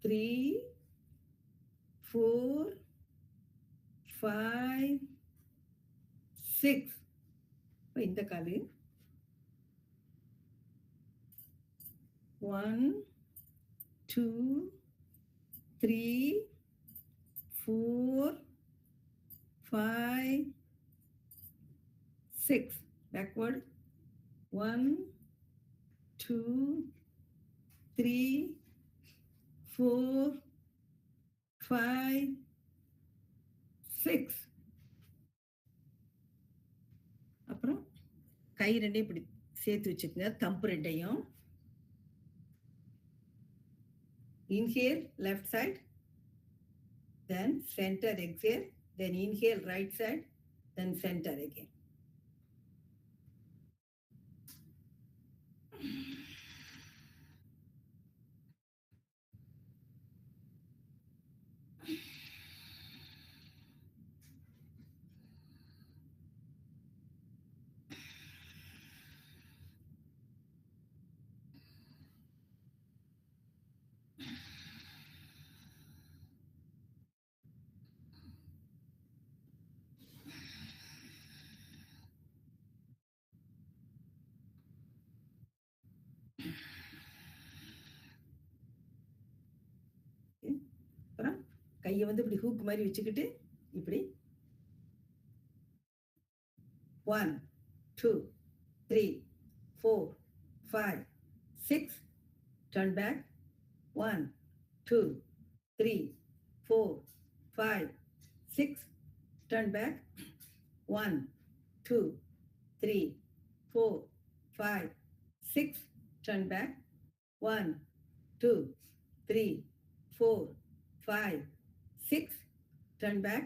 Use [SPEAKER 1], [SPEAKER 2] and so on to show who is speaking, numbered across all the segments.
[SPEAKER 1] 3, 4, 5, 6. இப்போ இந்த காலு 1, 2, 3, 4, 5, 6. Backward. 1, 2, 3, 4, 5, 6. அப்புறம் கை ரெண்டையும் இப்படி சேர்த்து வச்சுக்கோங்க. தம்பு ரெண்டையும். Inhale left side, then center exhale, then inhale right side, then center again. அப்புறம் கையை வந்து இப்படி ஹூக் மாதிரி வச்சுக்கிட்டு இப்படி 1, 2, 3, 4, 5, 6. Turn back. 1, 2, 3, 4, 5, 6. Turn back. 1, 2, 3, 4, 5, 6. Turn back. 1, 2, 3, 4, 5, 6. Turn back.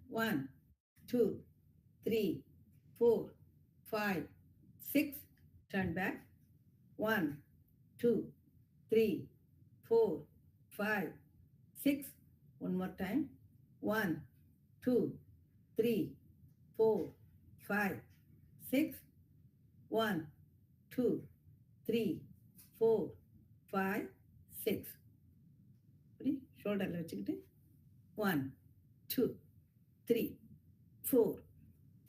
[SPEAKER 1] 1, 2, 3, 4, 5, 6. Turn back. 1, 2, 3, 4, 5, 6. One more time. 1, 2, 3, 4, 5, 6. 1, 2, 3, 4, 5, 6. இப்படி ஷோல்டரில் வச்சுக்கிட்டு 1, 2, 3, 4,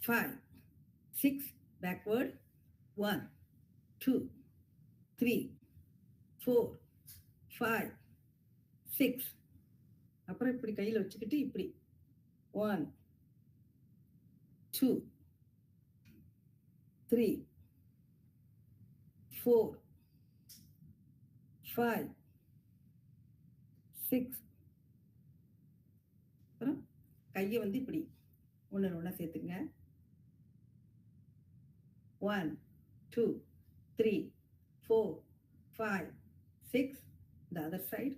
[SPEAKER 1] 5, 6. Backward. 1, 2, 3, 4, 5, 6. அப்புறம் இப்படி கையில் வச்சுக்கிட்டு இப்படி 1, 2, 3, 4, 5, 6. அப்புறம் கையை வந்து இப்படி ஒன்று ஒன்றா சேர்த்துங்க. 1, 2, 3, 4, 5, 6. The other side.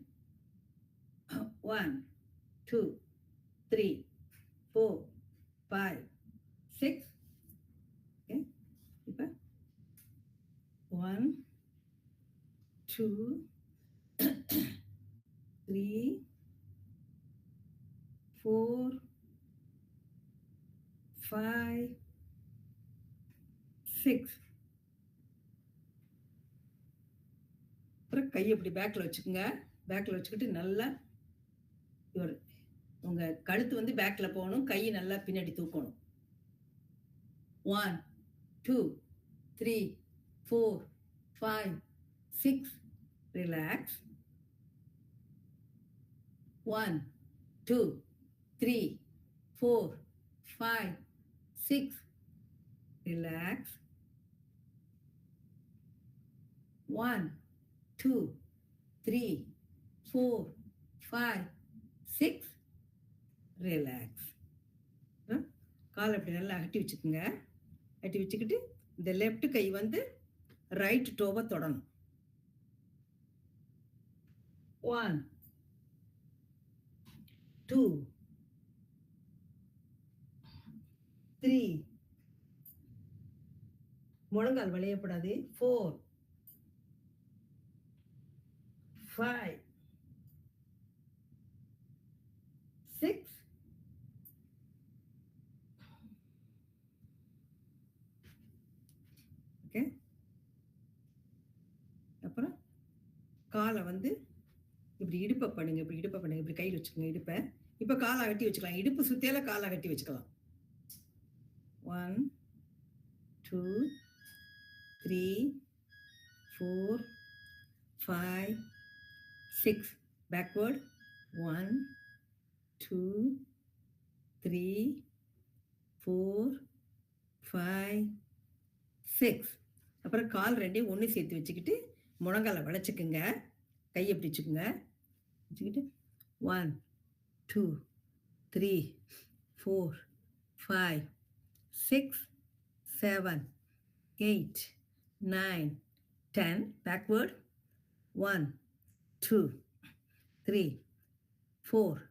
[SPEAKER 1] 1, 2, 3, 4, 5, 6. Okay. இப்போ 1, 2, 3, 4, 5, 6. அப்புறம் கையை இப்படி பேக்கில் வச்சுக்கோங்க. பேக்கில் வச்சுக்கிட்டு நல்லா உங்கள் கழுத்து வந்து பேக்கில் போகணும். கையை நல்லா பின்னாடி தூக்கணும். 1, 2, 3, 4, 5, 6. Relax. 1, 2, 3, 4, 5, 6. Relax. 1, 2, 3, 4, 5, 6. Relax. கால் அப்படி நல்லா அட்டி வச்சுக்கோங்க. அட்டி வச்சுக்கிட்டு இந்த லெஃப்ட் கை வந்து ரைட் டோவை தொடணும். 1, 2, 3. முழங்கால் வளையப்படாது. 4, 5, 6. ஓகே. அப்புறம் காலை வந்து இப்படி இடுப்பை பண்ணுங்க, இப்படி இடுப்பை பண்ணுங்க, இப்படி கையில் வச்சுக்கோங்க இடுப்பை. இப்போ காலை அகட்டி வச்சுக்கலாம், இடுப்பு சுத்தியால காலை அகட்டி வச்சுக்கலாம். 1 2 3 4 5 6 backward. 1 2 3 4 5 6. அப்புறம் கால் ரெண்டையும் ஒன்று சேர்த்து வச்சுக்கிட்டு முழங்கால வளைச்சிக்குங்க, கையை எப்படி வச்சுக்கோங்க வச்சுக்கிட்டு 1 2 3 4 5 6 7 8 9 10 backward. 1 2 3 4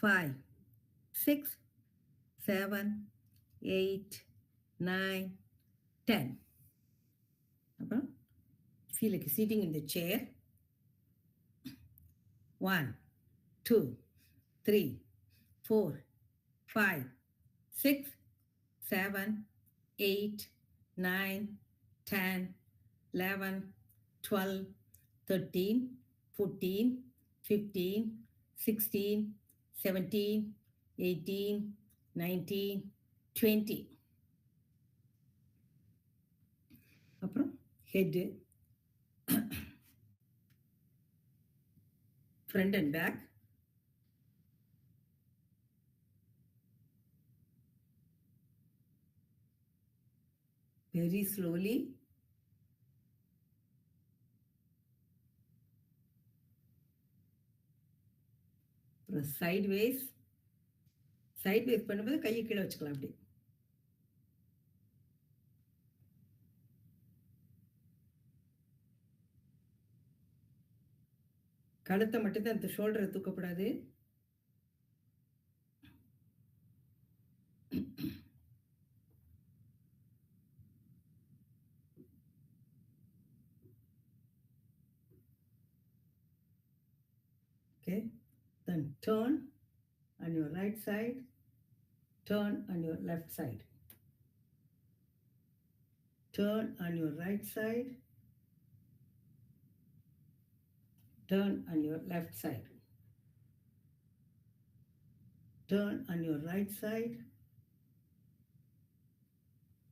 [SPEAKER 1] 5 6 7 8 9 10. அப்புறம் feel like sitting in the chair. 1 2 3 4 5 6 7 8 9 10 11 12 13 14 15 16 17 18 19 20. அப்புறம் head, front and back. Very slowly. sideways. sideways பண்ணும்போது கையை கீழே வச்சுக்கலாம் அப்படி. கழுத்தை மட்டும்தான், அந்த ஷோல்டரை தூக்கப்படாது. Okay, then turn on your right side, turn on your left side, turn on your right side, turn on your left side, turn on your right side,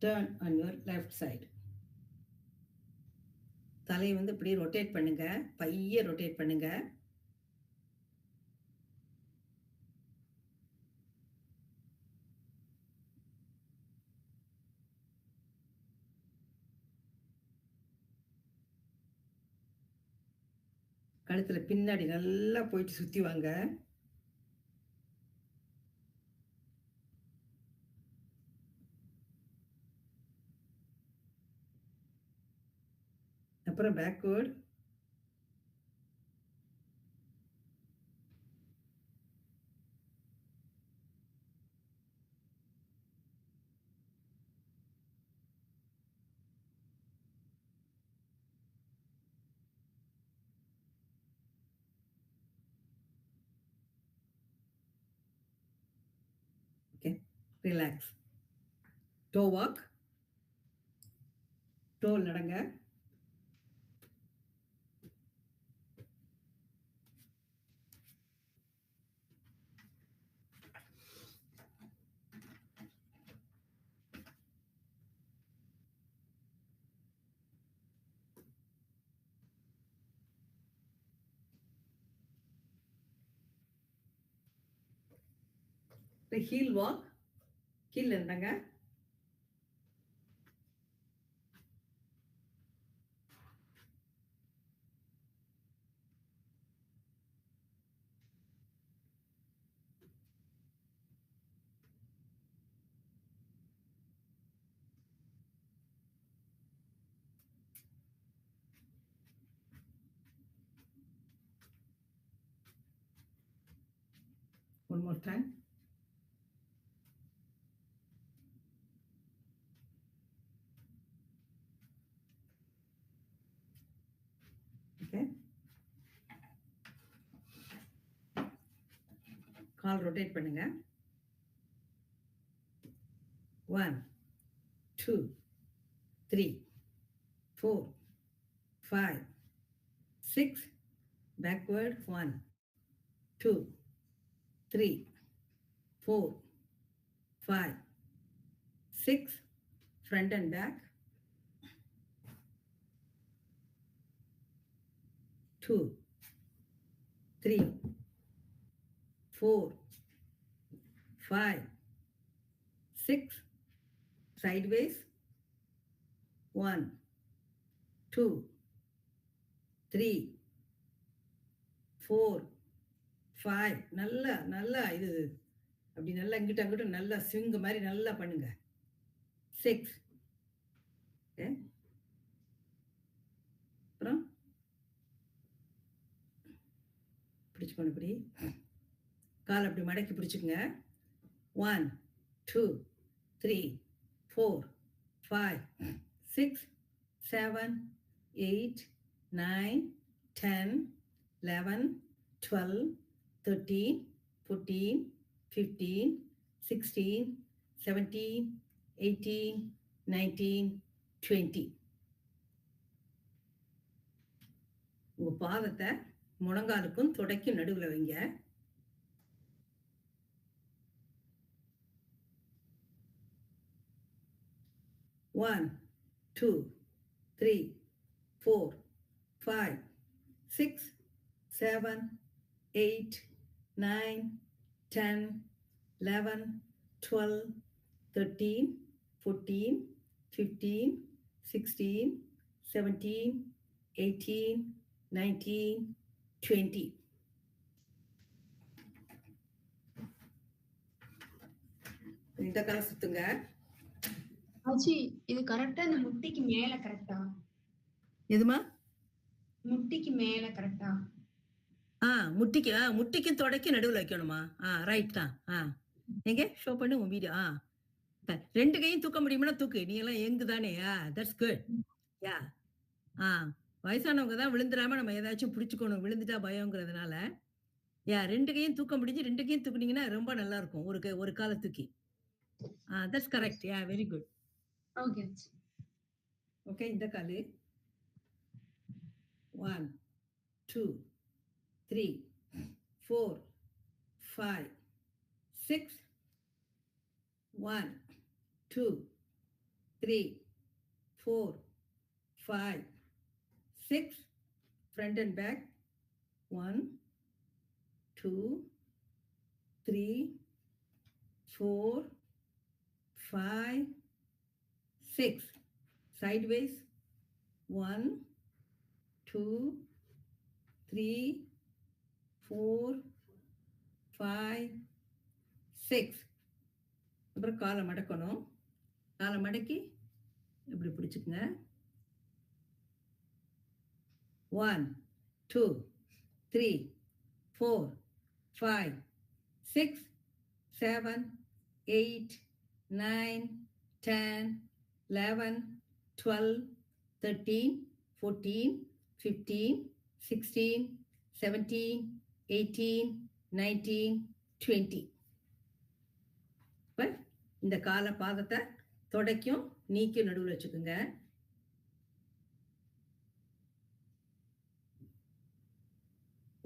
[SPEAKER 1] turn on your left side. தலையை வந்து இப்படி rotate பண்ணுங்க, பைய rotate பண்ணுங்க. கழுத்துல பின்னாடி நல்லா போயிட்டு சுத்தி வாங்க. அப்புறம் backward. Okay, relax. Toe walk. toe நடங்க. heel walk. கீழ நடங்க. One more time. Okay. கால் ரொட்டேட் பண்ணுங்க. 1 2 3 4 5 6 backward 1, 2, 3, 4, 5, 6, front and back, 2, 3, 4, 5, 6, sideways, 1, 2, 3, 4, 5. நல்லா இது அப்படி நல்லா இங்கிட்ட அங்கிட்ட நல்லா ஸ்விங் மாதிரி நல்லா பண்ணுங்க. 6. அப்புறம் பிடிச்சுக்கணும், இப்படி கால் அப்படி மடக்கி பிடிச்சுக்குங்க. 1, 2, 3, 4, 5, 6, 7, 8, 9, 10, 11, 12, 13, 14, 15, 16, 17, 18, 19, 20. உங்க பாதத்தை முழங்காலுக்கும் தொடைக்கும் நடுவில் வைங்க. One, 2, 3, 4, 5, 6, 7, 8, 9, 10, 11, 12, 13, 14, 15, 16, 17, 18, 19, 20. இந்த கால சுத்துங்க.
[SPEAKER 2] ஆச்சி, இது கரெக்டா இந்த முட்டிக்கு மேல கரெக்டா?
[SPEAKER 1] எதுமா?
[SPEAKER 2] முட்டிக்கு மேல கரெக்டா?
[SPEAKER 1] முட்டிக்கு தொடைக்கு நடுவில் வைக்கணுமா? ரைட் தான். எங்க ஷோ பண்ணு உன் வீடியோ. ரெண்டு கையும் தூக்க முடியுமா? தூக்கு. நீ எல்லாம் எங்கு தானே? That's good. யா. வயசானவங்க தான் விழுந்துடாம நம்ம ஏதாச்சும் பிடிச்சுக்கணும். விழுந்துட்டா பயங்கிறதுனால ரெண்டு கையும் தூக்க முடிஞ்சு ரெண்டு கையும் தூக்குனீங்கன்னா ரொம்ப நல்லா இருக்கும். ஒரு காலை தூக்கி. That's correct. Very good. Okay, இந்த காலு 1, 2, 3, 4, 5, 6, 1, 2, 3, 4, 5, 6, front and back, 1, 2, 3, 4, 5, 6, sideways, 1, 2, 3, 4, 5, 6. அப்புறம் காலை மடக்கணும். காலை மடக்கி இப்படி பிடிச்சுக்குங்க. 1, 2, 3, 4, 5, 6, 7, 8, 9, 10, 11, 12, 13, 14, 15, 16, 17, 18, 19, 20. இப்போ இந்த கால பாதத்தை தொடைக்கும் நீக்கும் நடுவில் வச்சுக்கோங்க.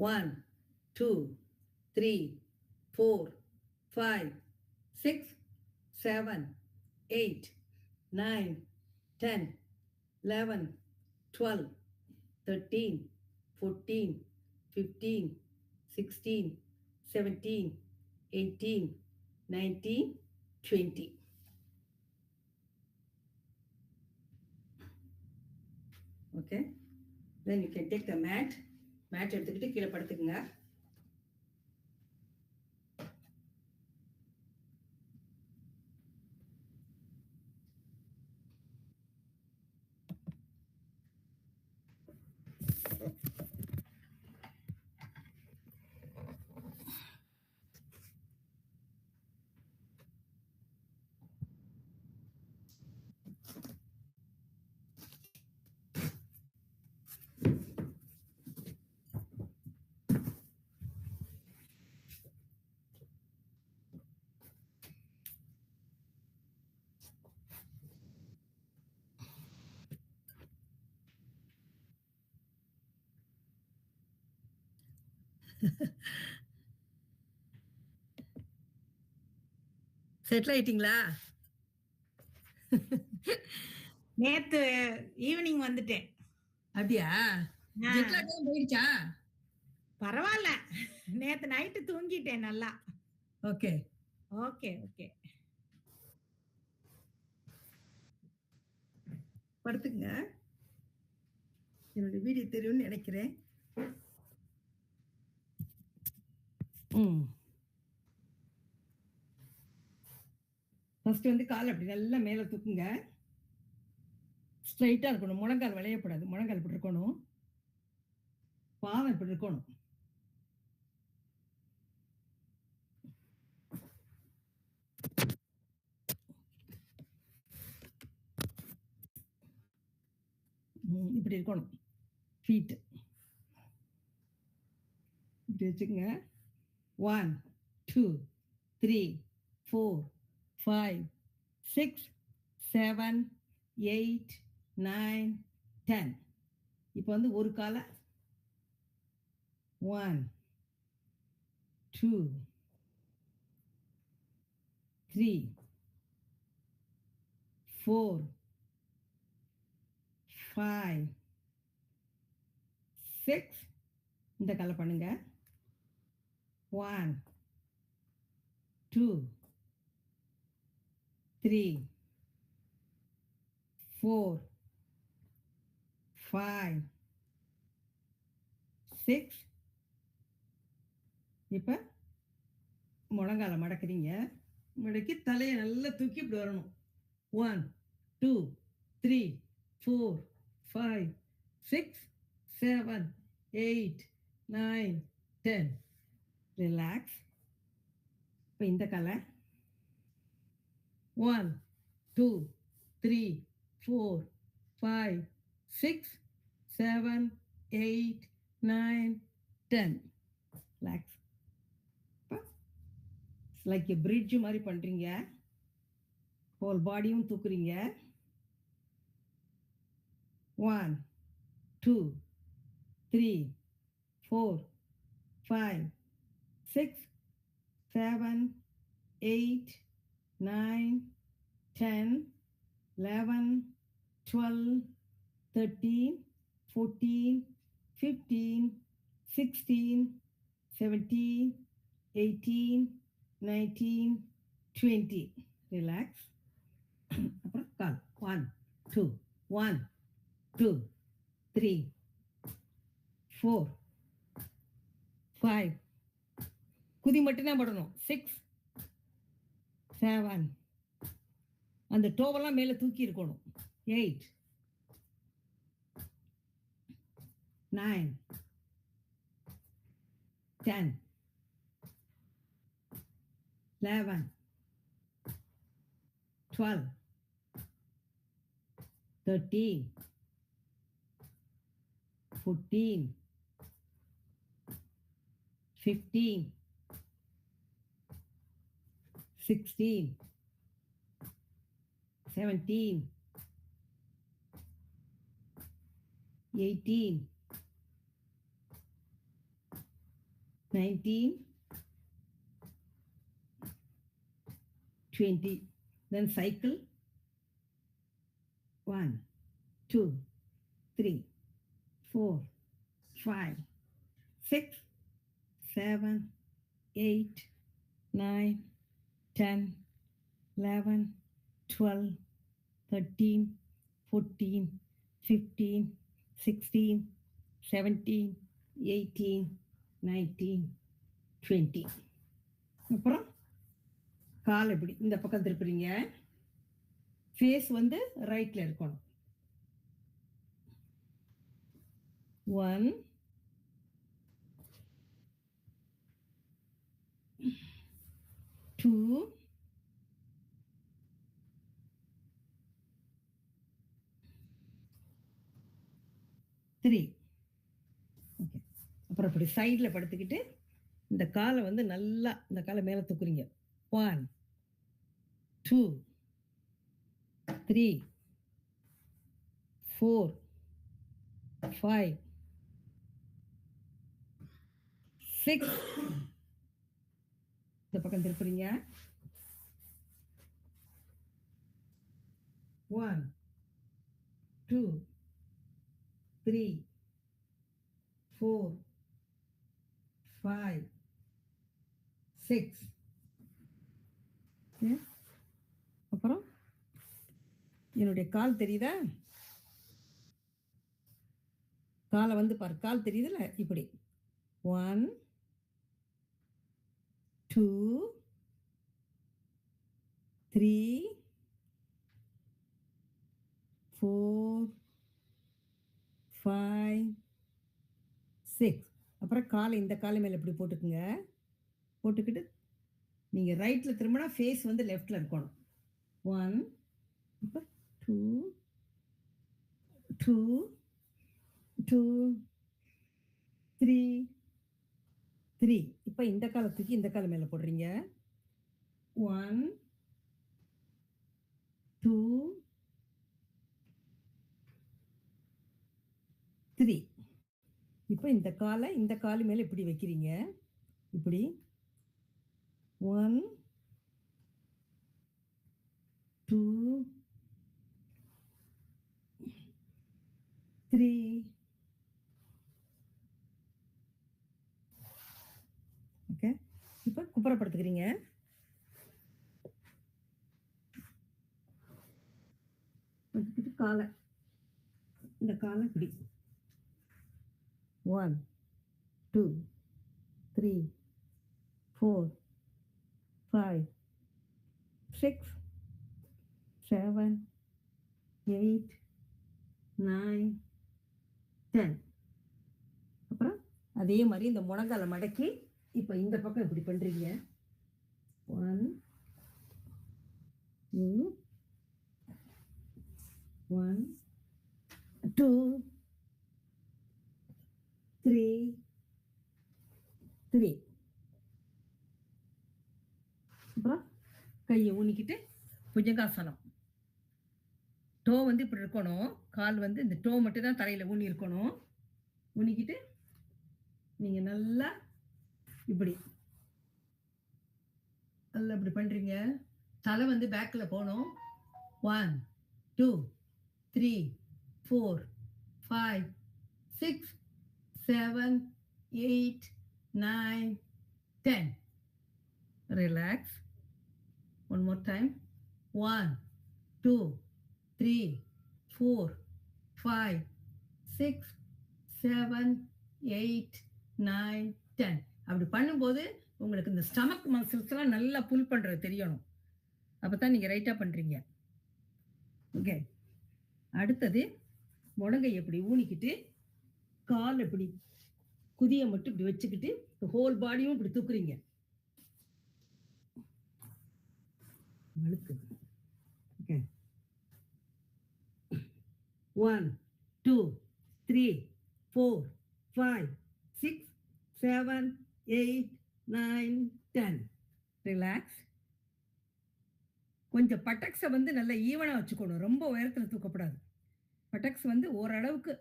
[SPEAKER 1] 1, 2, 3, 4, 5, 6, 7, 8, 9, 10, 11, 12, 13, 14, 15, 16, 17, 18, 19, 20. Okay, then you can take the mat எடுத்துக்கிட்டு கீழே படுத்துக்குங்க. செட்டில் ஆயிட்டீங்களா?
[SPEAKER 3] நேத்து ஈவினிங் வந்துட்டேன்.
[SPEAKER 1] அப்படியா?
[SPEAKER 3] ஆ.
[SPEAKER 1] ஜெட் லாக் எல்லாம் போயிடுச்சா?
[SPEAKER 3] பரவாயில்ல. நேத்து நைட்டு தூங்கிட்டேன் நல்லா.
[SPEAKER 1] ஓகே.
[SPEAKER 3] Okay, okay.
[SPEAKER 1] படுத்துக்குங்க. என்னோட வீடியோ தெரியும்னு நினைக்கிறேன். ஃபர்ஸ்ட் வந்து கால் அப்படி நல்லா மேலே தூக்குங்க. ஸ்ட்ரைட்டாக இருக்கணும். முழங்கால் விளையப்படாது. முழங்கால் இப்படி இருக்கணும். பாதம் இப்படி இருக்கணும். இப்படி இருக்கணும். ஃபீட் இப்படி வச்சுக்கோங்க. 1 2 3 4 5 6 7 8 9 10. இப்போ வந்து ஒரு காலை 1 2 3 4 5 6 இந்த காலை பண்ணுங்க. 1 2 3 4 5 6. இப்போ முழங்கால மடக்குறீங்க. மடக்கி தலையை நல்லா தூக்கி இப்படி வரணும். 1 2 3 4 5 6 7 8 9 10. ரிலாக்ஸ். இப்போ இந்த காலை 1 2 3 4 5 6 7 8 9 10. ரிலாக்ஸ். லைக் பிரிட்ஜ் மாதிரி பண்ணுறீங்க. ஹோல் பாடியும் தூக்குறீங்க. 1 2 3 4 5 6 7 8 9 10 11 12 13 14 15 16 17 18 19 20. ரிலாக்ஸ். அப்புறம் கால் 1 2 1 2 3 4 5. குதி மட்டும்தான் படணும். 6 7. அந்த டோவெல்லாம் மேலே தூக்கி இருக்கணும். 8 9 10 11 12 13 14 15 16 17 18 19 20. Then cycle 1 2 3 4 5 6 7 8 9 10 11 12 13 14 15 16 17 18 19 20. அப்புறம் கால் இப்படி இந்த பக்கம் திருப்புறீங்க. ஃபேஸ் வந்து ரைட்ல இருக்கணும். 1 2 3. ஓகே. அப்புறம் இப்படி சைடில் படுத்துக்கிட்டு இந்த காலை வந்து நல்லா இந்த காலை மேலே தூக்குறீங்க. 1 2 3 4 5 6. இந்த பக்கம் திருப்புறீங்க. 1 2 3 4 5 6. அப்புறம் என்னுடைய கால் தெரியுதா? காலை வந்து பாரு, கால் தெரியுதுல்ல, இப்படி 1 2 3 4 5 6. அப்புறம் காலை இந்த காலை மேலே இப்படி போட்டுக்குங்க. போட்டுக்கிட்டு நீங்கள் ரைட்டில் திரும்பினா ஃபேஸ் வந்து லெஃப்டில் இருக்கணும். 1 இப்போ 2 2 2 3 3. இப்போ இந்த காலை தூக்கி இந்த காலை மேலே போடுறீங்க. 1 2 3. இப்போ இந்த காலு மேலே இப்படி வைக்கிறீங்க. இப்படி 1 2 3 ஓகே. இப்போ குப்புறப்படுத்துக்கிறீங்க. காலை இந்த காலை இப்படி 1 2 3 4 5 6 7 8 9 10. அப்புறம் அதே மாதிரி இந்த முழங்காலை மடக்கி இப்போ இந்த பக்கம் இப்படி பண்ணுறீங்க. 1 2 1 2 3 3. அப்புறம் கையை ஊனிக்கிட்டு புஜங்காசனம். டோ வந்து இப்படி இருக்கணும். கால் வந்து இந்த டோ மட்டும் தான் தரையில் ஊனி இருக்கணும். ஊனிக்கிட்டு நீங்கள் நல்லா இப்படி நல்லா இப்படி பண்ணுறீங்க. தலை வந்து பேக்கில் போகணும். 1 2 3 4 5 6 7 8 9 10. Relax. One more time. 1 2 3 4 5 6 7 8 9 10. அப்படி பண்ணும்போது உங்களுக்கு இந்த ஸ்டமக் மசில்ஸ்லாம் நல்லா புல் பண்ணுறது தெரியணும். அப்போ தான் நீங்கள் ரைட்டாக பண்ணுறீங்க. ஓகே. அடுத்தது முழங்கை எப்படி ஊனிக்கிட்டு கால் இப்படி குதியை மட்டும் இப்படி வச்சுக்கிட்டு ஹோல் பாடியும் இப்படி தூக்குறீங்க. ஓகே. 1 2 3 4 5 6 7 8 9 10. ரிலாக்ஸ். கொஞ்சம் பட்டக்ஸை வந்து நல்லா ஈவனாக வச்சுக்கணும். ரொம்ப உயரத்தில் தூக்கப்படாது. பட்டக்ஸ் வந்து ஓரளவுக்கு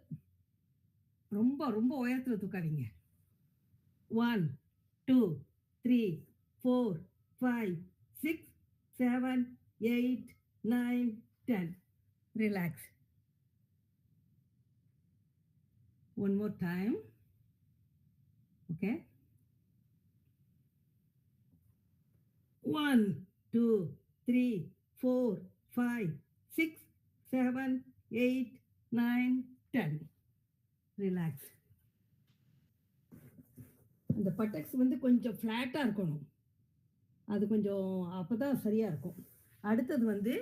[SPEAKER 1] ரொம்ப ரொம்ப உயரத்தில் தூக்காதீங்க. 1 2 3 4 5 6 7 8 9 10. Relax. One more time. Okay. 1 2 3 4 5 6 7 8 9 10. Relax. அந்த பட்டக்ஸ் வந்து கொஞ்சம் ஃப்ளாட்டாக இருக்கணும். அது கொஞ்சம் அப்போ தான் சரியாக இருக்கும். அடுத்தது வந்து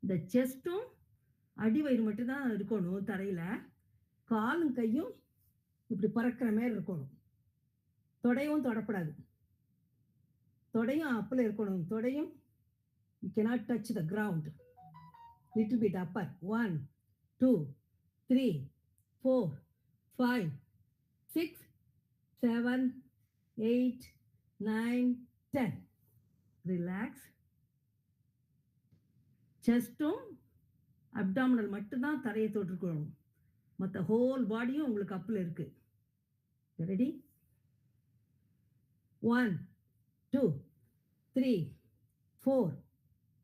[SPEAKER 1] இந்த செஸ்ட்டும் அடிவயிறு மட்டும்தான் இருக்கணும் தரையில். காலும் கையும் இப்படி பறக்கிற மாதிரி இருக்கணும். தொடையும் தொடப்படாது. தொடையும் அப்பில் இருக்கணும். தொடையும் you cannot touch the ground. Little bit upper. 1 2 3 4 5 6 7 8 9 10. Relax. செஸ்ட்டும் abdominal மட்டும்தான் தரையை தொட்டுருக்கணும். மற்ற ஹோல் பாடியும் உங்களுக்கு அப்பில் இருக்குது. Ready? 1, 2, 3, 4,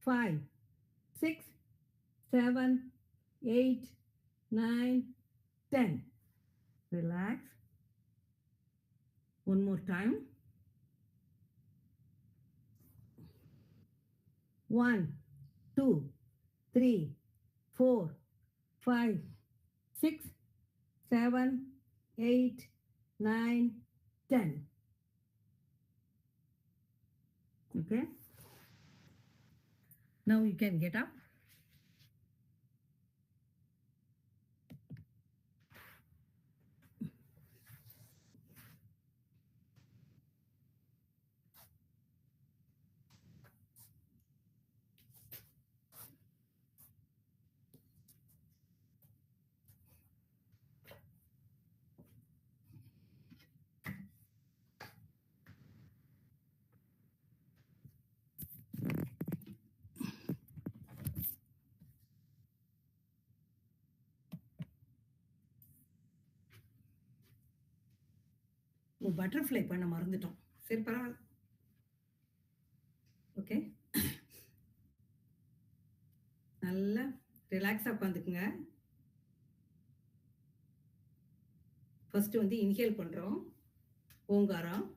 [SPEAKER 1] 5, 6, 7, 8, 9, 10. Relax. One more time. 1, 2, 3, 4, 5, 6, 7, 8, 9, 10. Okay. Now you can get up. Butterfly பண்ண மறந்துட்டோம். சரி பரவாயில்ல. ஓகே. நல்லா ரிலாக்ஸாக உட்காந்துக்குங்க. ஃபர்ஸ்ட் வந்து இன்ஹேல் பண்ணுறோம். ஓங்காரம்.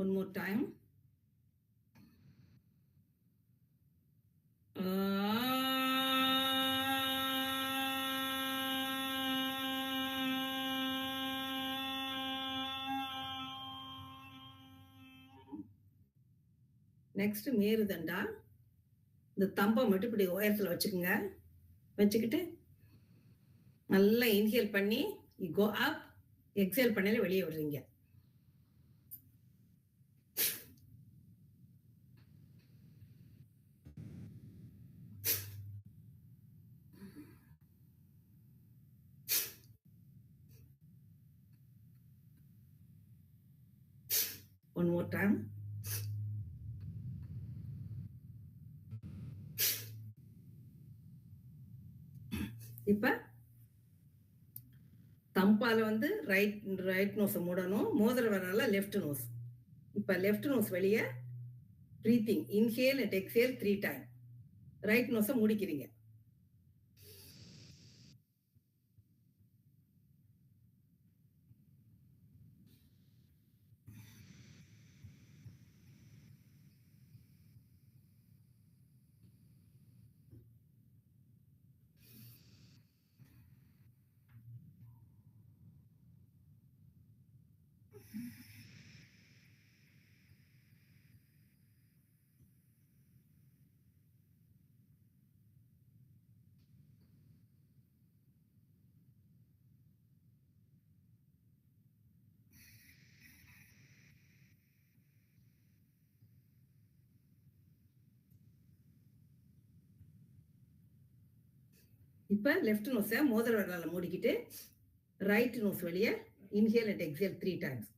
[SPEAKER 1] One more time. நெக்ஸ்ட் மேருதண்டா. இந்த தம்பை மட்டும் இப்படி உயரத்தில் வச்சுக்கோங்க. வச்சுக்கிட்டு நல்லா இன்ஹேல் பண்ணி கோ அப், எக்ஸேல் பண்ணல வெளியே விடுறீங்க. One more time. இப்ப தம்பால வந்து ரைட் நோஸ் மூடணும். மோதிர விரலால லெஃப்ட் நோஸ். இப்ப லெஃப்ட் நோஸ் வெளியே breathing inhale and exhale 3 time. Right நோஸை முடிக்கிறீங்க. இப்ப லெஃப்ட் நோஸை மோதிர விரலால மூடிக்கிட்டு ரைட் நோஸ் வெளியே இன்ஹேல் அண்ட் எக்ஸேல் 3 டைம்ஸ்.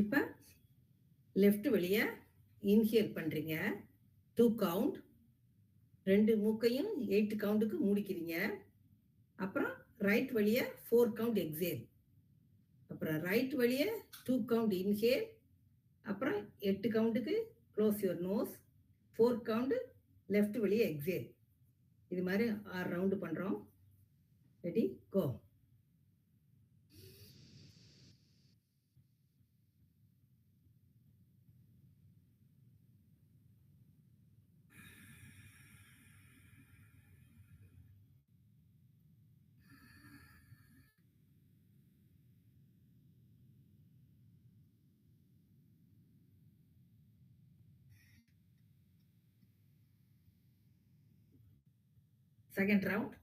[SPEAKER 1] இப்போ லெஃப்ட் வழியா இன்ஹேல் பண்ணுறீங்க, 2 கவுண்ட். 2 மூக்கையும் 8 கவுண்டுக்கு மூடிக்கிறீங்க. அப்புறம் ரைட் வழியா 4 கவுண்ட் எக்ஸேல். அப்புறம் ரைட் வழியா 2 கவுண்ட் இன்ஹேல். அப்புறம் 8 கவுண்டுக்கு close your nose. 4 count left வழியா எக்ஸேல். இது மாதிரி 6 ரவுண்டு பண்ணுறோம். Ready, go. Second round.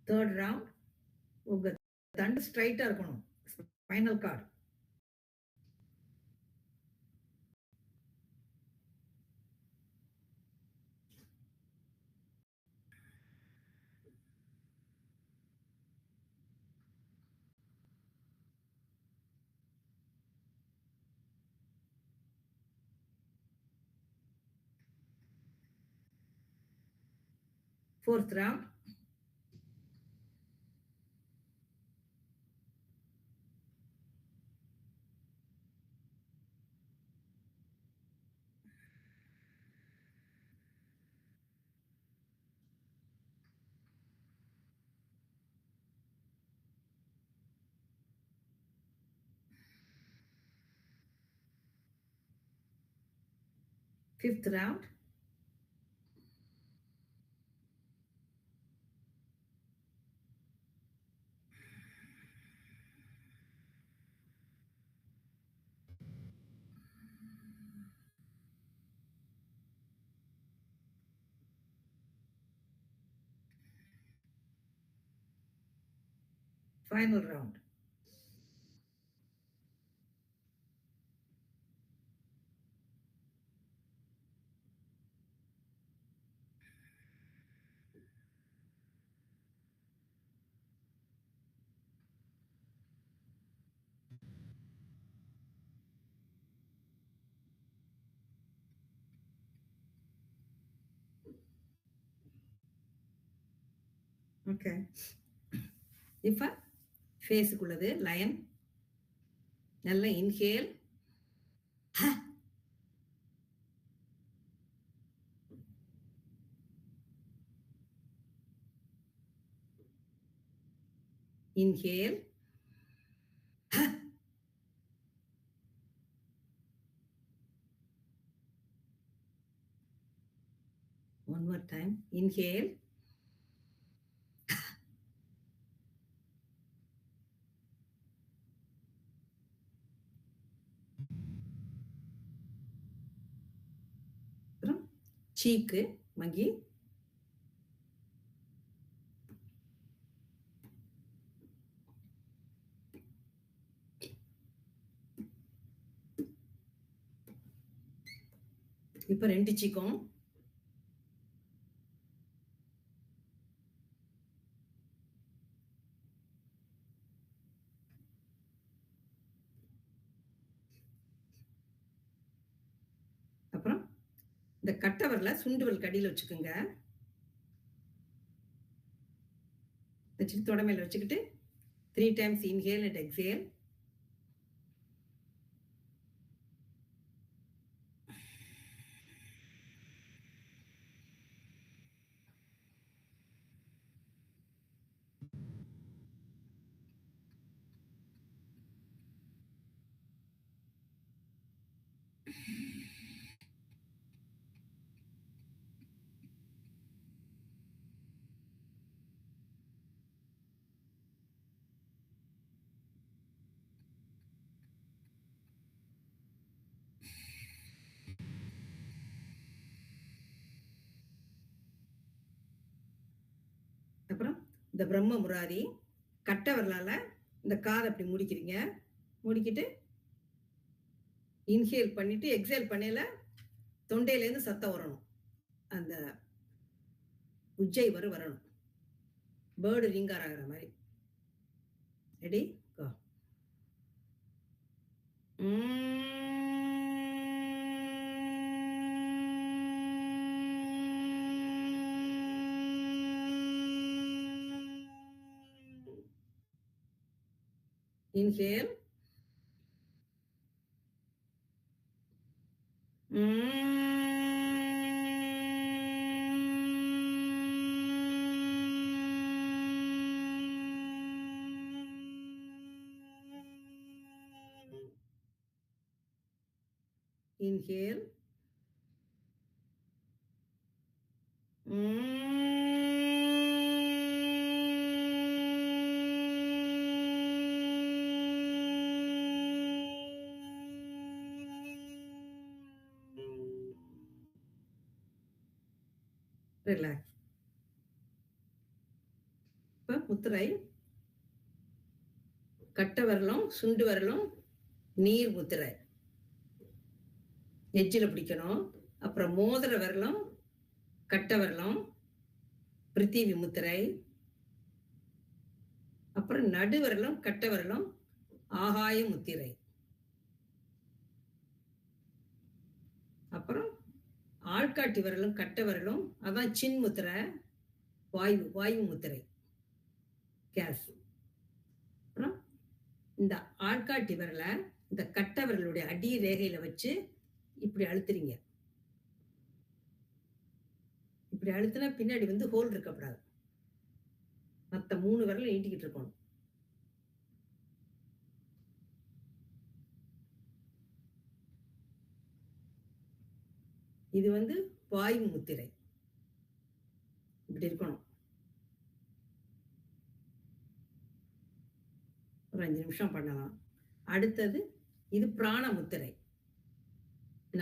[SPEAKER 1] Third round. உங்கள் தண்டு ஸ்ட்ரைட்டாக இருக்கணும். Final card. Fourth round. Fifth round. Final round. Okay. இப்போ ஃபேஸுக்குள்ளது லயன். நல்ல inhale. Inhale. One more time. Inhale. சீக்கு மங்கி. இப்ப 2 சீக்கும். அப்புறம் இந்த கட்டவரல சுண்டுவல் கடியில வச்சுக்கோங்க. வச்சுட்டு தொட மேல வச்சுக்கிட்டு 3 times inhale and exhale. இந்த பிரம்ம முராரி. கட்டை விரலால இந்த காதை அப்படி முடிக்கிறீங்க. முடிக்கிட்டு இன்ஹேல் பண்ணிட்டு எக்ஸேல் பண்ணையில தொண்டையிலேருந்து சத்தம் வரணும். அந்த உஜ்ஜை வரணும். பேர்டு ரீங்கார் ஆகிற மாதிரி. Ready go. Inhale. Inhale. Relax. இப்போ முத்திரை கட்டை விரலும் சுண்டு விரலும் நீர் முத்திரை எஜ்ஜில் பிடிக்கணும். அப்புறம் மோதிர விரலும் கட்டை விரலும் பிருத்திவி முத்திரை. அப்புறம் நடு விரலும் கட்டை விரலும் ஆகாய முத்திரை. அப்புறம் ஆள்காட்டி விரலும் கட்டை விரலும் அதான் சின் முத்திரை, வாயு முத்திரை, கேஸ். அப்புறம் இந்த ஆள்காட்டி விரலை இந்த கட்டை விரலுடைய அடி ரேகையில வச்சு இப்படி அழுத்துறீங்க. இப்படி அழுத்தினா பின்னாடி வந்து ஹோல் இருக்கப்படாது. மற்ற 3 விரலும் நீட்டிக்கிட்டு இருக்கணும். இது வந்து வாயு முத்திரை. இப்படி இருக்கணும். ஒரு 5 நிமிஷம் பண்ணலாம். அடுத்தது இது பிராண முத்திரை.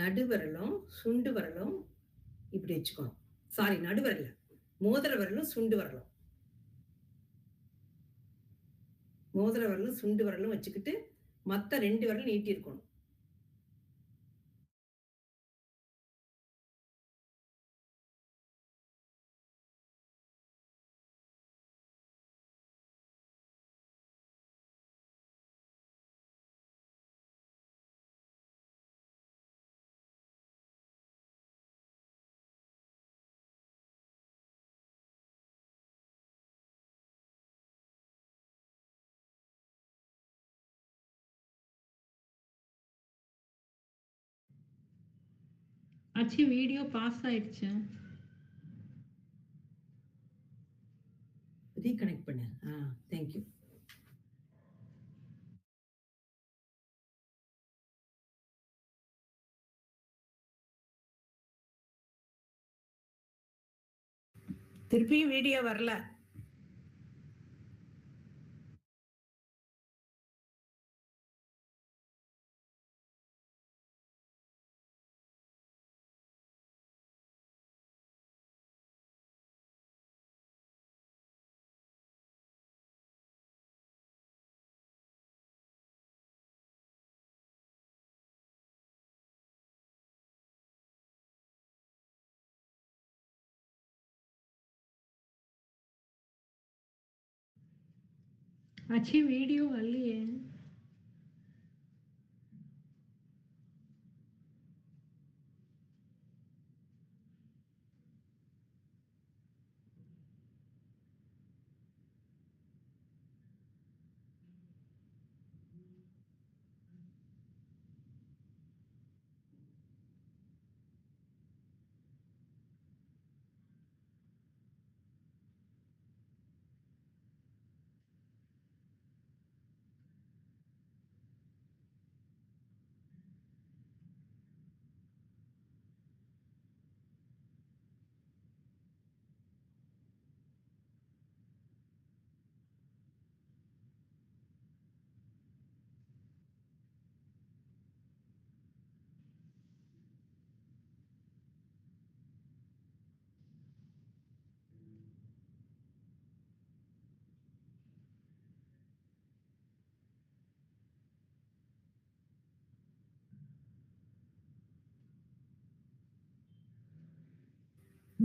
[SPEAKER 1] நடுவிரலும் சுண்டு விரலும் இப்படி வச்சுக்கணும். சாரி, நடுவிரல மோதிர விரலும் சுண்டு விரலும். மோதிர விரலும் சுண்டு விரலும் வச்சுக்கிட்டு மற்ற 2 விரலும் நீட்டி இருக்கணும்.
[SPEAKER 4] ஆச்சு, வீடியோ பாஸ் ஆயிடுச்சு.
[SPEAKER 1] ரீகனெக்ட் பண்ணு. தேங்க்யூ.
[SPEAKER 3] திருப்பியும் வீடியோ வரல.
[SPEAKER 4] ஆச்சு, வீடியோ வரலையே.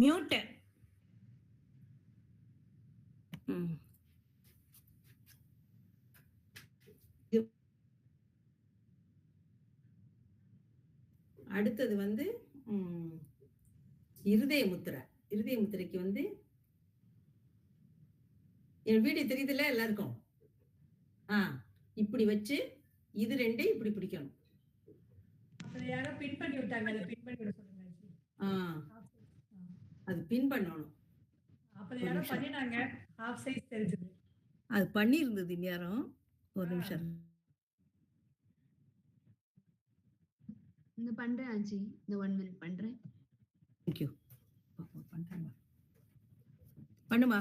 [SPEAKER 3] மியூட்.
[SPEAKER 1] ம். அடுத்தது வந்து இருதய முத்திரை. இருதய முத்திரைக்கு வந்து என் வீடியோ தெரியுதுல்ல எல்லாருக்கும்? இப்படி வச்சு இது ரெண்டே இப்படி பிடிக்கணும்.
[SPEAKER 5] அப்ப யாரோ பின் பண்ணி விட்டாங்க, அதை பின் பண்ணி விட சொல்லுங்க.
[SPEAKER 1] அது பின் பண்ணணும்.
[SPEAKER 5] அப்ப யாரோ பண்ணினாங்க, ஹாஃப் சைஸ் தெரிஞ்சது.
[SPEAKER 1] அது பண்ணி இருந்தது நேரம். ஒரு நிமிஷம்.
[SPEAKER 2] இந்த பண்றேன் ஆச்சி, இந்த 1 மினிட் பண்றேன்.
[SPEAKER 1] Thank you. பண்றேன். பண்ணுமா.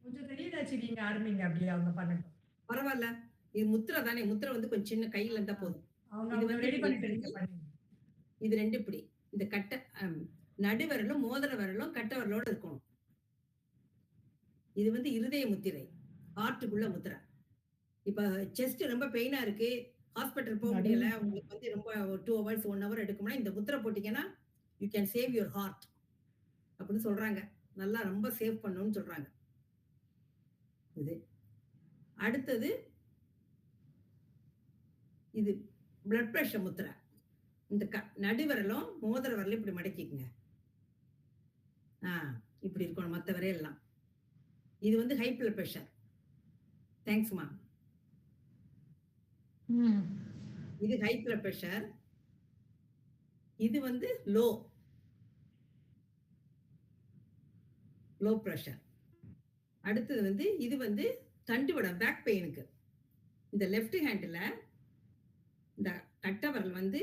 [SPEAKER 5] கொஞ்சம் தெரியுதாச்சு, நீங்க ஆரம்பிங்க அப்படியே, அவங்க பண்ணட்டும்.
[SPEAKER 1] பரவாயில்ல, இது முத்திரை தானே. முத்திரை வந்து கொஞ்சம் சின்ன கையில இருந்தா போதும்.
[SPEAKER 5] இது வந்து ரெடி பண்ணிட்டு பண்ணுங்க.
[SPEAKER 1] இது ரெண்டு இப்படி இந்த கட்டை நடுவிரலும் மோதிர விரலும் கட்டை விரலோட இருக்கணும். இது வந்து இருதய முத்திரை, ஹார்ட்டுக்குள்ள முத்திரை. இப்ப செஸ்ட் ரொம்ப பெயினா இருக்கு, ஹாஸ்பிட்டல் போக முடியல, உங்களுக்கு வந்து ரொம்ப 2 hours 1 hour எடுக்கும்னா இந்த முத்திரை போட்டீங்கன்னா you can save your heart அப்படின்னு சொல்றாங்க. நல்லா ரொம்ப சேவ் பண்ணணும்னு சொல்றாங்க. இது அடுத்தது இது பிளட் பிரஷர் முத்திரை. இந்த நடுவிரலும் மோதிர விரலும் இப்படி மடக்கிக்குங்க. இப்படி இருக்கணும் மற்ற விரையெல்லாம். இது வந்து ஹை பிளட் பிரஷர். தேங்க்ஸ்மா. இது ஹை பிளட் பிரஷர். இது வந்து லோ பிரஷர். அடுத்தது வந்து இது வந்து தண்டுவடம், பேக் பெயினுக்கு. இந்த லெஃப்ட் ஹேண்ட்ல இந்த கட்டை விரல் வந்து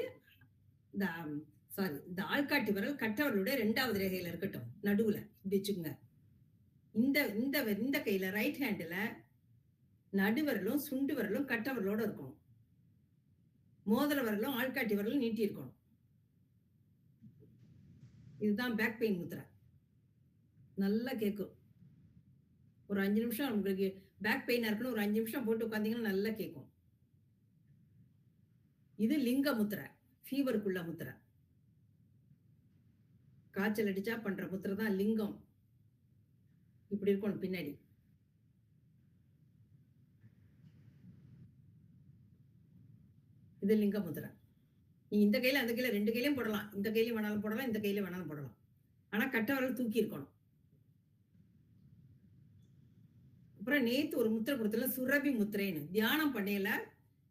[SPEAKER 1] இந்த ஆள்காட்டி விரல் கட்டை விரலுடைய 2வது ரேகையில இருக்கட்டும், நடுவுல இப்படி வச்சுக்கோங்க. இந்த கையில ரைட் ஹேண்ட்ல நடுவிரலும் சுண்டு விரலும் கட்டை விரலோட இருக்கணும். மோதிர விரலும் ஆள்காட்டி விரலும் நீட்டி இருக்கணும். இதுதான் பேக் பெயின் முத்திரை. நல்லா கேட்கும். ஒரு 5 நிமிஷம் உங்களுக்கு பேக் பெயினா இருக்குன்னு ஒரு 5 நிமிஷம் போட்டு உட்காந்தீங்கன்னா நல்லா கேட்கும். இது லிங்க முத்திரை, ஃபீவருக்குள்ள முத்திரை. காய்ச்சல் அடிச்சா பண்ற முத்திரை தான் லிங்கம். இப்படி இருக்கணும் பின்னாடி. இது லிங்க முத்திரை. நீ இந்த கையில அந்த கையில 2 கையிலையும் போடலாம். இந்த கையிலையும் வேணாலும் போடலாம், இந்த கையில வேணாலும் போடலாம். ஆனா கட்டை விரல் தூக்கி இருக்கணும். அப்புறம் நேத்து ஒரு முத்திரை கொடுத்தல, சுரபி முத்திரைன்னு. தியானம் பண்ணையில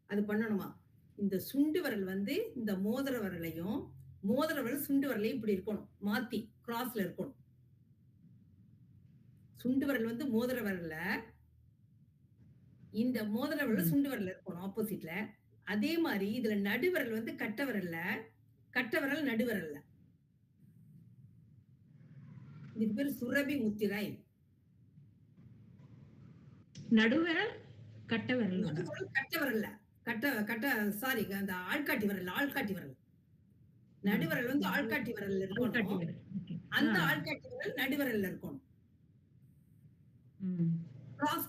[SPEAKER 1] அது பண்ணணுமா. இந்த சுண்டு விரல் வந்து இந்த மோதிர விரலையும் மோதிர விரல் சுண்டு விரலையும் இப்படி இருக்கணும், மாத்தி கிராஸ்ல இருக்கணும். சுண்டு விரல் வந்து மோதிர விரல்ல, இந்த மோதிர விரல் சுண்டு விரல்ல இருக்கணும் ஆப்போசிட்ல. அதே மாதிரி இதுல நடுவிரல் வந்து கட்டை விரல்ல, கட்டை விரல் நடுவிரல்ல. இது பேர் சுரபி முத்திரை.
[SPEAKER 4] நடுவிரல் கட்டை விரல்,
[SPEAKER 1] கட்டை விரல்ல, சாரி, அந்த ஆள்காட்டி விரல். நடுவிரல் வந்து ஆள்காட்டி விரல்ல இருக்கணும். அந்த ஆள்காட்டி விரல் நடுவிரல்ல இருக்கணும்.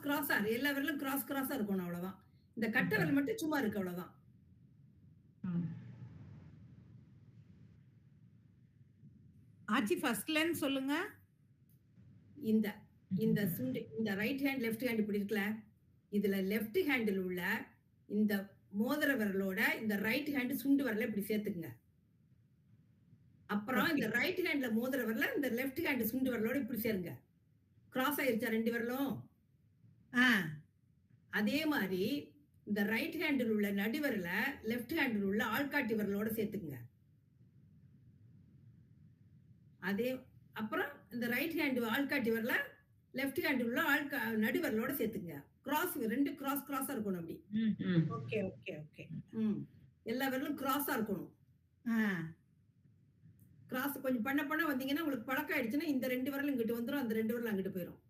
[SPEAKER 1] கிராஸா எல்லா விரலும் கிராஸா இருக்கணும், அவ்வளவுதான். இந்த கட்டை விரல் மட்டும் சும்மா இருக்கு, அவ்வளவுதான்.
[SPEAKER 3] ஆச்சி ஃபர்ஸ்ட்லன்னு சொல்லுங்க.
[SPEAKER 1] இந்த சுண்டு, இந்த ரைட் ஹேண்ட் லெஃப்ட் ஹேண்ட் இப்படி இருக்குல்ல, இதுல லெஃப்ட் ஹேண்டில் உள்ள இந்த மோதிர விரலோட இந்த ரைட் ஹேண்ட் சுண்டு விரல இப்படி சேர்த்துக்குங்க. அப்புறம் இந்த ரைட் ஹேண்ட்ல மோதிர விரல இந்த லெஃப்ட் ஹேண்ட் சுண்டு விரலோட இப்படி சேருங்க. கிராஸ் ஆயிருச்சா 2 விரலும்? அதே மாதிரி இந்த ரைட் ஹேண்டில் உள்ள நடுவிரல லெஃப்ட் ஹேண்டில் உள்ள ஆள்காட்டி விரலோட சேர்த்துக்குங்க. அதே அப்புறம் இந்த ரைட் ஹேண்ட் ஆள்காட்டி விரல லெஃப்ட் ஹேண்டில் உள்ள நடுவிரலோட சேர்த்துக்குங்க. கிராஸ், 2 கிராஸா இருக்கணும் அப்படி.
[SPEAKER 3] Okay okay okay.
[SPEAKER 1] எல்லா விரலும் கிராஸா இருக்கணும். கிராஸ் கொஞ்சம் பண்ண வந்தீங்கன்னா உங்களுக்கு பழக்கம் ஆயிடுச்சுன்னா இந்த 2 விரலும் இங்கிட்டு வந்துடும், அந்த 2 விரலும் அங்கிட்டு போயிடும்.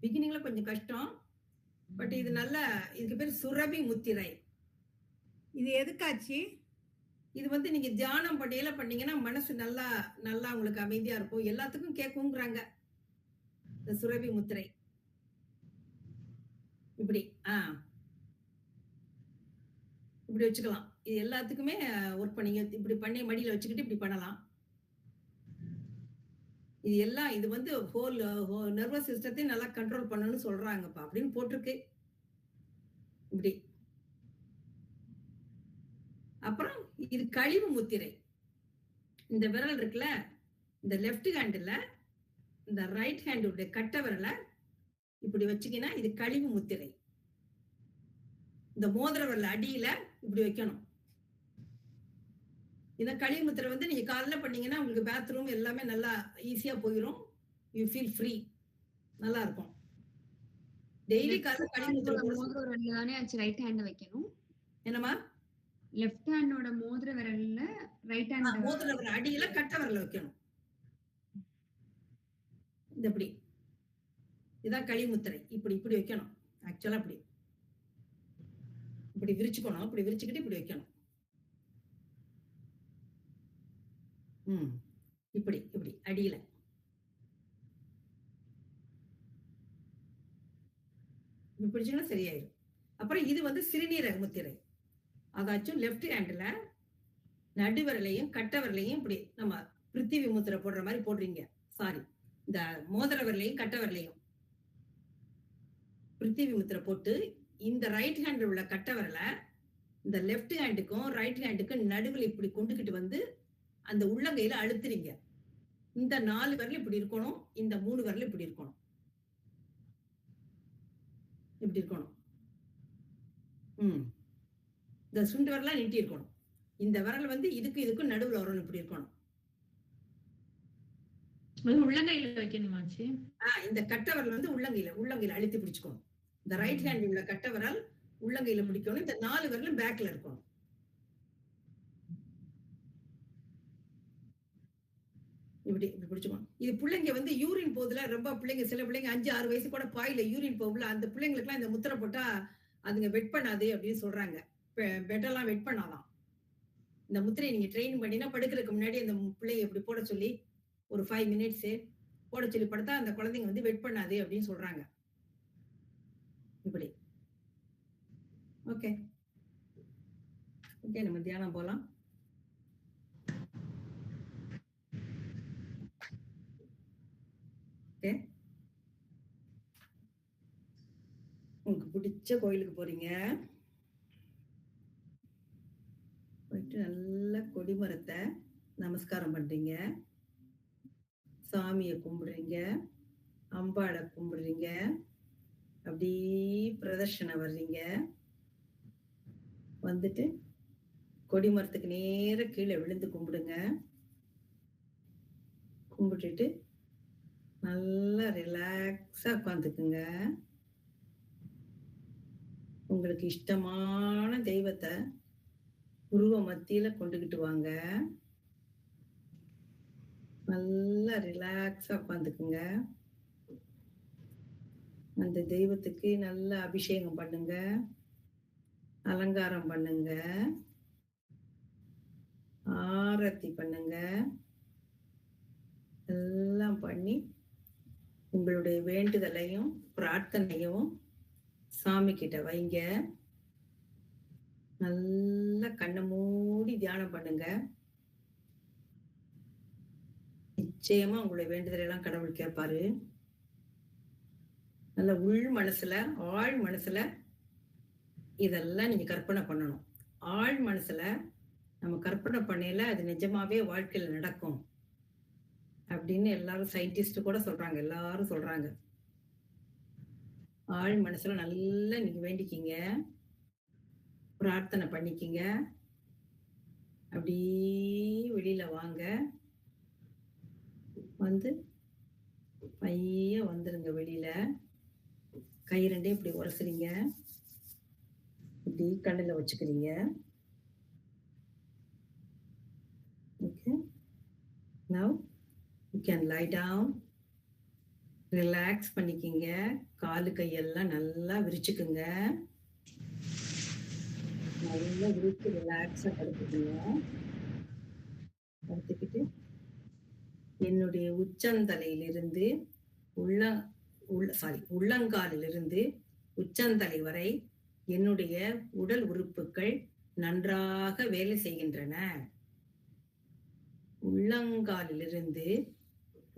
[SPEAKER 1] பிகினிங்ல கொஞ்சம் கஷ்டம், பட் இது நல்ல, இதுக்கு பேர் சுரபி முத்திரை.
[SPEAKER 3] இது எதுக்காச்சு?
[SPEAKER 1] இது வந்து நீங்க தியானம் பண்ணீங்கன்னா மனசு நல்லா உங்களுக்கு அமைதியா இருக்கும், எல்லாத்துக்கும் கேட்குங்கிறாங்க இந்த சுரபி முத்திரை. இப்படி இப்படி வச்சுக்கலாம். இது எல்லாத்துக்குமே ஒர்க் பண்ணீங்க. இப்படி பண்ணி மடியில வச்சுக்கிட்டு இப்படி பண்ணலாம். இது எல்லாம் இது வந்து ஹோல் நர்வஸ் சிஸ்டத்தையும் நல்லா கண்ட்ரோல் பண்ணணும்னு சொல்றாங்கப்பா அப்படின்னு போட்டிருக்கு. இப்படி. அப்புறம் இது கழிவு முத்திரை. இந்த விரல் இருக்குல்ல, இந்த லெஃப்ட் ஹேண்டுல இந்த ரைட் ஹேண்டுடைய கட்டை விரலை இப்படி வச்சீங்கன்னா இது கழிவு முத்திரை. இந்த மோதிர விரல் அடியில இப்படி வைக்கணும். இந்த கழிவு முத்திரை வந்து நீங்க காலைல பண்ணீங்கன்னா உங்களுக்கு பாத்ரூம் எல்லாமே நல்லா ஈஸியா போயிடும். You feel free. நல்லா இருக்கும். டெய்லி காலைல கழிவு முத்திரை போட
[SPEAKER 2] மோதிர விரல்ல தானே ரைட் ஹேண்ட் வைக்கணும்.
[SPEAKER 1] என்னமா?
[SPEAKER 2] லெஃப்ட் ஹேண்டோட மோதிர விரல்ல ரைட் ஹேண்ட்
[SPEAKER 1] மோதிர விரல் அடியில கட்டை விரல வைக்கணும். இந்த இப்படி. இதான் கழிவு முத்திரை. இப்படி இப்படி வைக்கணும். ஆக்சுவலா இப்படி. இப்படி விரிச்சுக்கணும். இப்படி விரிச்சுக்கிட்டு இப்படி வைக்கணும். இப்படி இப்படி அடியில. இப்படி பிடிச்சீங்கன்னா சரியாயிடும். அப்புறம் இது வந்து சிறுநீரக முத்திரை. அதாச்சும் லெஃப்ட் ஹேண்ட்ல நடுவிரலையும் கட்டை விரலையும் இப்படி நம்ம பிருத்திவி முத்திரை போடுற மாதிரி போடுறீங்க. சாரி, இந்த மோதிர விரலையும் கட்டை விரலையும் பிருத்திவி முத்திரை போட்டு இந்த ரைட் ஹேண்டில் உள்ள கட்டை விரலை இந்த லெஃப்ட் ஹேண்டுக்கும் ரைட் ஹேண்டுக்கும் நடுவில் இப்படி கொண்டுகிட்டு வந்து அந்த உள்ளங்கையில அழுத்துறீங்க. இந்த 4 விரல் இப்படி இருக்கணும். இந்த 3 விரல் இப்படி இருக்கணும். இப்படி இருக்கணும். இந்த சுண்டு விரலா நீட்டி இருக்கணும். இந்த விரல் வந்து இதுக்கும் நடுவுல வரணும். இப்படி இருக்கணும்.
[SPEAKER 4] உள்ளங்கையில வைக்கணுமாச்சு?
[SPEAKER 1] இந்த கட்டை விரல் வந்து உள்ளங்கையில அழுத்தி பிடிச்சுக்கணும். இந்த ரைட் ஹேண்ட் உள்ள கட்டை விரல் உள்ளங்கையில பிடிக்கணும். இந்த 4 விரலும் பேக்ல இருக்கணும். இப்படி இப்படி பிடிச்சுக்கணும். இது பிள்ளைங்க வந்து யூரின் போகுதுல, ரொம்ப பிள்ளைங்க சில பிள்ளைங்க 5-6 வயசு கூட பாயில யூரின் போகுல, அந்த பிள்ளைங்களுக்கு எல்லாம் இந்த முத்திரை போட்டா அதுங்க வெட் பண்ணாது அப்படின்னு சொல்றாங்க. பெட்டெல்லாம் வெட் பண்ணாதான். இந்த முத்திரையை நீங்க ட்ரெயின் பண்ணினா படுக்கிறதுக்கு முன்னாடி அந்த பிள்ளைங்க இப்படி போட சொல்லி ஒரு 5 மினிட்ஸ் போட சொல்லி படுத்தா அந்த குழந்தைங்க வந்து வெட் பண்ணாது அப்படின்னு சொல்றாங்க. இப்படி. ஓகே ஓகே, நம்ம தியானம் போலாம். ஓகே, உங்களுக்கு பிடிச்ச கோயிலுக்கு போறீங்க. போயிட்டு நல்ல கொடிமரத்தை நமஸ்காரம் பண்றீங்க. சாமியை கும்பிடுறீங்க. அம்பாளை கும்பிடுறீங்க. அப்படி பிரதர்ஷனை வர்றீங்க. வந்துட்டு கொடிமரத்துக்கு நேர கீழே விழுந்து கும்பிடுங்க. கும்பிட்டுட்டு நல்லா ரிலாக்ஸா உட்காந்துக்குங்க. உங்களுக்கு இஷ்டமான தெய்வத்தை உருவ மத்தியில கொண்டுகிட்டு வாங்க. நல்லா ரிலாக்ஸா உட்காந்துக்குங்க. அந்த தெய்வத்துக்கு நல்ல அபிஷேகம் பண்ணுங்க, அலங்காரம் பண்ணுங்க, ஆரத்தி பண்ணுங்க. எல்லாம் பண்ணி உங்களுடைய வேண்டுதலையும் பிரார்த்தனையும் சாமி கிட்ட வைங்க. நல்லா கண்ணை மூடி தியானம் பண்ணுங்க. நிச்சயமா உங்களுடைய வேண்டுதலை எல்லாம் கடவுள் கேட்பாரு. நல்ல உள் மனசுல, ஆழ் மனசுல இதெல்லாம் நீங்க கற்பனை பண்ணணும். ஆழ் மனசுல நம்ம கற்பனை பண்ணல அது நிஜமாவே வாழ்க்கையில நடக்கும் அப்படின்னு எல்லாரும் சயின்டிஸ்ட் கூட சொல்றாங்க. எல்லாரும் சொல்றாங்க. ஆழ் மனசுல நல்லா நீங்க வேண்டிக்கிங்க, பிரார்த்தனை பண்ணிக்கிங்க. அப்படி வெளியில வாங்க. வந்து பைய வந்துருங்க வெளியில. கை ரெண்டையும் இப்படி உரசுறீங்க. இப்படி கண்ணுல வச்சுக்கிறீங்க. Okay. Now you can lie down. Relax பண்ணிக்கிங்க. காலு கையெல்லாம் நல்லா விரிச்சுக்குங்க. நல்லா விரிச்சு ரிலாக்ஸா படுத்துக்குங்க. படுத்துக்கிட்டு என்னுடைய உச்சந்தலையிலிருந்து உள்ளங்காலிலிருந்து உச்சந்தலை வரை என்னுடைய உடல் உறுப்புகள் நன்றாக வேலை செய்கின்றன. உள்ளங்காலிலிருந்து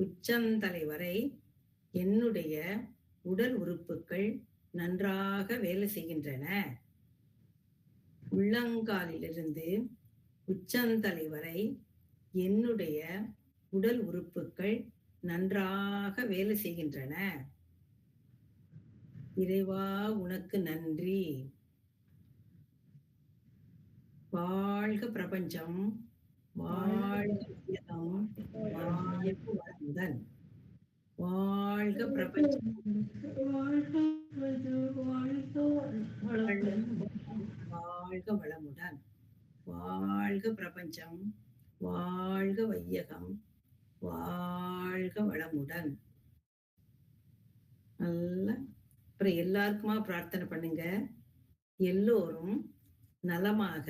[SPEAKER 1] உச்சந்தலை வரை என்னுடைய உடல் உறுப்புகள் நன்றாக வேலை செய்கின்றன. உள்ளங்காலிலிருந்து உச்சந்தலை வரை என்னுடைய உடல் உறுப்புகள் நன்றாக வேலை செய்கின்றன. இறைவா உனக்கு நன்றி. வாழ்க பிரபஞ்சம், வாழ்க உலகம், வாழ்க வளமுடன். வாழ்க பிரபஞ்சம், வாழ்க வளமுடன். வாழ்க பிரபஞ்சம், வாழ்க வையகம், வாழ்க வளமுடன். நல்ல அப்புறம் எல்லாருக்குமா பிரார்த்தனை பண்ணுங்க. எல்லோரும் நலமாக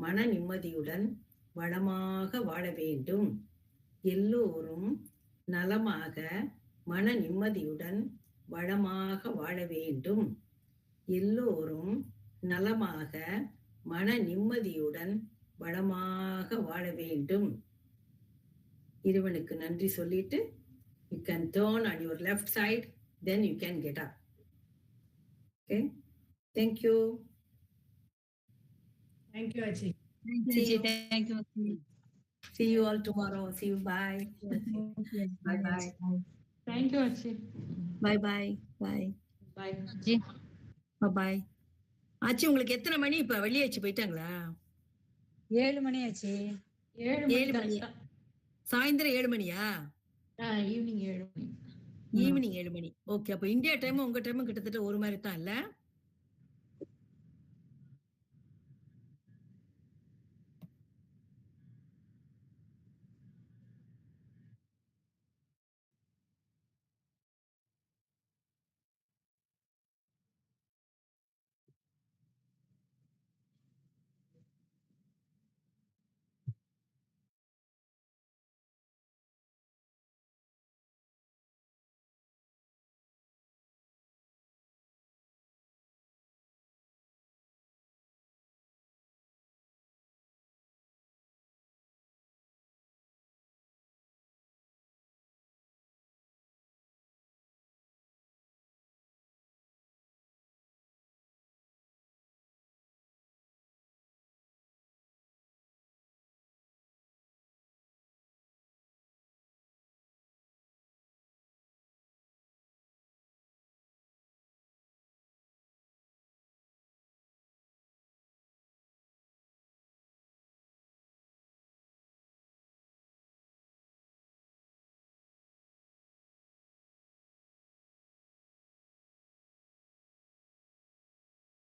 [SPEAKER 1] மன நிம்மதியுடன் வளமாக வாழ வேண்டும். எல்லோரும் நலமாக மன நிம்மதியுடன் வளமாக வாழ வேண்டும். எல்லோரும் நலமாக மன நிம்மதியுடன் வளமாக வாழ வேண்டும். இறைவனுக்கு நன்றி சொல்லிட்டு you can turn on your left side, then you can get up. Okay, thank you.
[SPEAKER 5] Thank you, Achi.
[SPEAKER 6] Thank you.
[SPEAKER 1] See you all tomorrow. See you. Bye. Bye bye.
[SPEAKER 4] Thank you Aachi.
[SPEAKER 1] Bye bye. Bye.
[SPEAKER 4] Bye.
[SPEAKER 1] Bye bye. ஆச்சி உங்களுக்கு எத்தனை மணி இப்ப வெளியாச்சு போயிட்டாங்களா?
[SPEAKER 6] 7 மணி ஆச்சு.
[SPEAKER 4] 7 மணி.
[SPEAKER 1] சாயந்தரம் 7 மணியா?
[SPEAKER 4] Evening 7 மணி.
[SPEAKER 1] Evening 7 மணி. Okay, அப்ப India டைமும் உங்க டைமும் கிட்டத்தட்ட ஒரு மாதிரி தான் இல்ல?